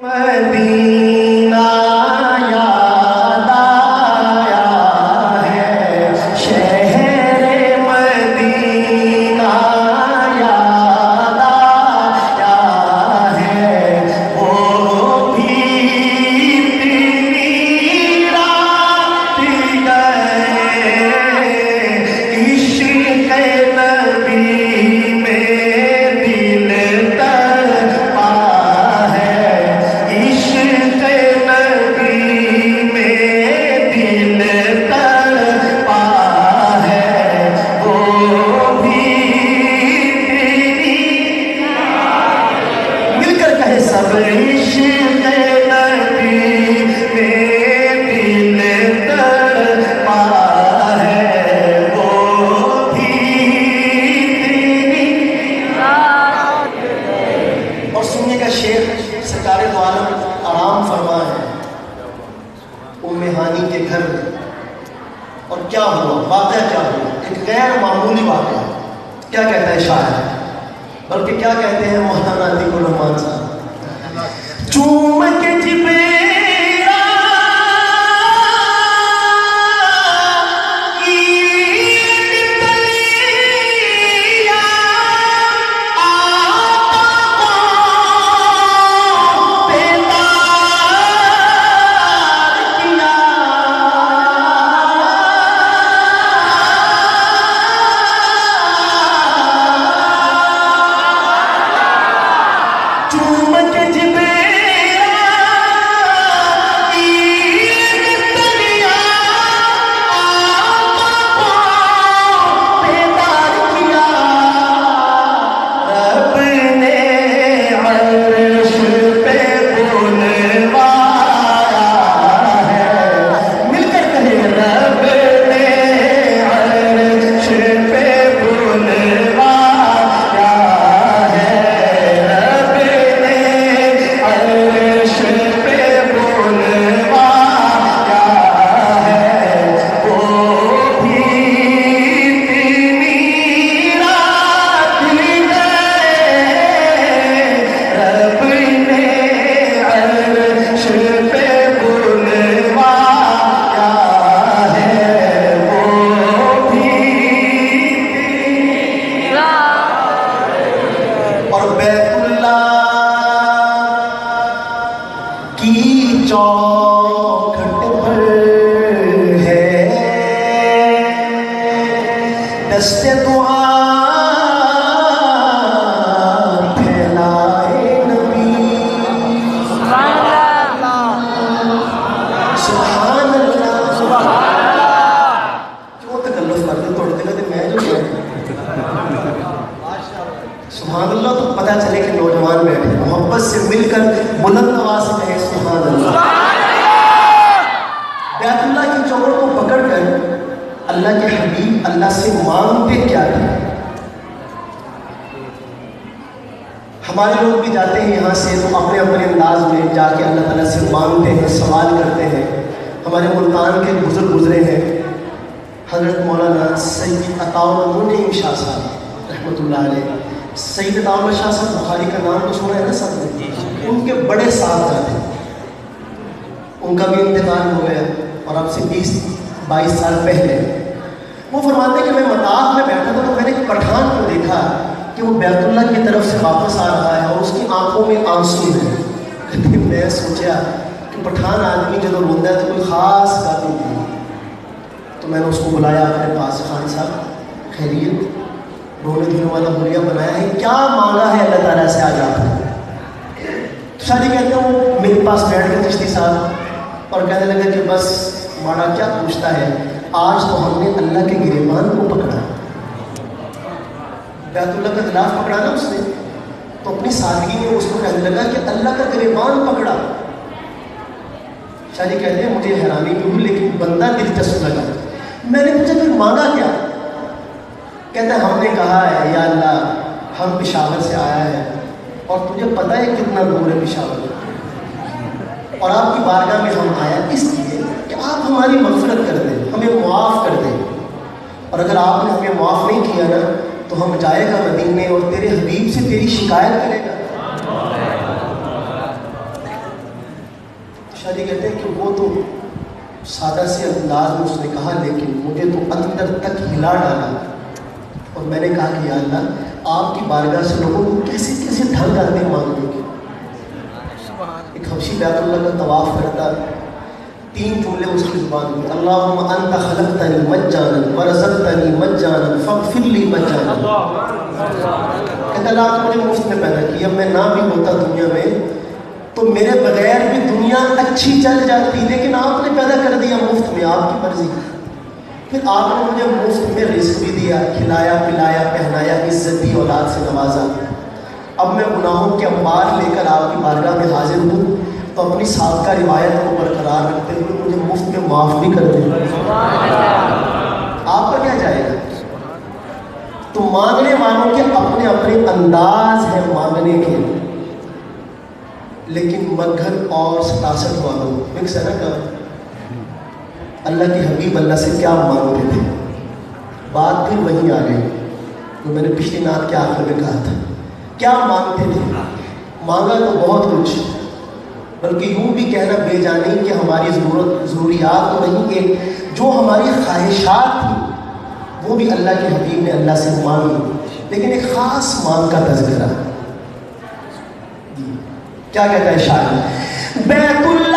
مدینہ یاد آیا ہے، شہر مدینہ یاد آیا ہے، وہ بھی اتنی رات گئے، عشق نبی میں دل تڑپا ہے، عشق نبی میں دل تڑپا ہے، وہ بھی تیری مل کر کہے سب، عشق نبی میں دل تڑپا ہے، وہ بھی تیری اور سننے کا شعر سرکار دو عالم آرام فرما ہے ام ہانی کے گھر میں۔ اور کیا ہوا، واقعہ کیا ہوا، ایک غیر معمولی واقعہ۔ کیا کہتا ہے شاعر، بلکہ کیا کہتے ہیں مولانا علی گل رحمان صاحب، چوم کے جبیرا عید تلیا آقا کو بیدار کیا، چوم کے جبیرا عید تلیا آقا کو بیدار کیا، رب نے عرش پہ بلوایا ہے، مل کر کہے رب نے عرش پہ بلوایا ہے، رب نے عرش پہ بلوایا ہے، وہ بھی اتنی رات گئے، رب نے عرش پہ بلوایا ہے، وہ بھی اور بیت اللہ کی چوکھٹ پر ہے دست دعا پھیلائے نبی، سبحان اللہ، کیوں تکلف کرتے توڑتے کہتے میں جو سبحان اللہ، تو پتہ چلے کہ نوجوان بیٹھے محبت سے مل کر بلند آواز سے کہے سبحان اللہ۔ بیت اللہ کی چوکھٹ کو پکڑ کر اللہ کے حبیب اللہ سے مانگتے کیا تھے؟ ہمارے لوگ بھی جاتے ہیں یہاں سے تو اپنے اپنے انداز میں جا کے اللہ تعالیٰ سے مانگتے ہیں، سوال کرتے ہیں۔ ہمارے ملتان کے بزرگ گزرے ہیں، حضرت مولانا سید عطا المنعم شاہ صاحب رحمۃ اللہ علیہ۔ سید عطا اللہ شاہ صاحب بخاری کا نام تو سنا ہے نا سب نے، ان کے بڑے ساتھ جاتے، ان کا بھی انتقال ہو گیا اور اب سے 20-22 سال پہلے۔ وہ فرماتے ہیں کہ میں مطاف میں بیٹھا تھا تو میں نے ایک پٹھان کو دیکھا کہ وہ بیت اللہ کی طرف سے واپس آ رہا ہے اور اس کی آنکھوں میں آنسو ہیں۔ کہتے میں سوچا کہ پٹھان آدمی جب روندا ہے تو کوئی خاص بات نہیں ہے، تو میں نے اس کو بلایا اپنے پاس، خان صاحب خیریت، رونے دھونے والا بھولیا بنایا ہے، کیا مانگا ہے اللہ تعالیٰ سے آج آپ نے؟ شادی کہتے ہیں وہ میرے پاس بیٹھ کے چشتی صاحب اور کہنے لگا کہ بس ماڑا کیا پوچھتا ہے، آج تو ہم نے اللہ کے گریبان کو پکڑا، بیت اللہ کا غلاف پکڑا نا اس نے، تو اپنی سادگی میں اس کو کہنے لگا کہ اللہ کا گریبان پکڑا۔ شاہ جی کہتے ہیں مجھے حیرانی بھی ہوئی لیکن بندہ دلچسپ لگا۔ میں نے پوچھا پھر مانگا کیا؟ کہتا ہے ہم نے کہا ہے یا اللہ ہم پشاور سے آیا ہے اور تجھے پتہ ہے کتنا دور ہے پشاور، اور آپ کی بارگاہ میں ہم آیا اس لیے کہ آپ ہماری مغفرت کر دیں، ہمیں معاف کر دیں، اور اگر آپ نے ہمیں معاف نہیں کیا نا تو ہم جائے گا مدینے اور تیرے حبیب سے تیری شکایت کرے گا۔ شاعری کہتے ہیں کہ وہ تو سادہ سے انداز میں اس نے کہا لیکن مجھے تو اندر تک ہلا ڈالا، اور میں نے کہا کہ یا اللہ آپ کی بارگاہ سے لوگوں کو کیسے کیسے ڈھنگ آتے ہیں مانگنے کے۔ ایک حبشی بیت اللہ کا طواف کرتا، 3 جملے اس کی زبان میں، اللہم انت خلقتنی مجانا ورزقتنی مجانا فاغفر لی مجانا۔ کہتا اللہ آپ نے مجھے مفت میں پیدا کیا، میں نہ بھی ہوتا دنیا میں تو میرے بغیر بھی دنیا اچھی چل جاتی، لیکن آپ نے پیدا کر دیا مفت میں، آپ کی مرضی۔ پھر آپ نے مجھے مفت میں رزق بھی دیا، کھلایا پلایا پہنایا، عزت دی، اولاد سے نوازا۔ اب میں گناہوں کے انبار لے کر آپ کی بارگاہ میں حاضر ہوں، تو اپنی سابقہ روایت کو برقرار رکھتے ہوئے مجھے مفت میں معاف بھی کر دیں۔ آپ کا کیا جائے گا؟ تو مانگنے والوں کے اپنے اپنے انداز ہیں مانگنے کے، لیکن مگھر اور 67 والوں مکس ہے نا کا اللہ کے حبیب اللہ سے کیا مانگتے تھے، بات پھر وہیں آ گئی جو میں نے پچھلی نعت کے آخر میں کہا تھا۔ کیا مانگتے تھے؟ مانگا تو بہت کچھ، بلکہ یوں بھی کہنا بے جانی کہ ہماری ضروریات تو نہیں، ایک جو ہماری خواہشات تھیں وہ بھی اللہ کے حبیب نے اللہ سے مانگی، لیکن ایک خاص مانگ کا تذکرہ۔ کیا کہتا ہے شاعر؟ بیت اللہ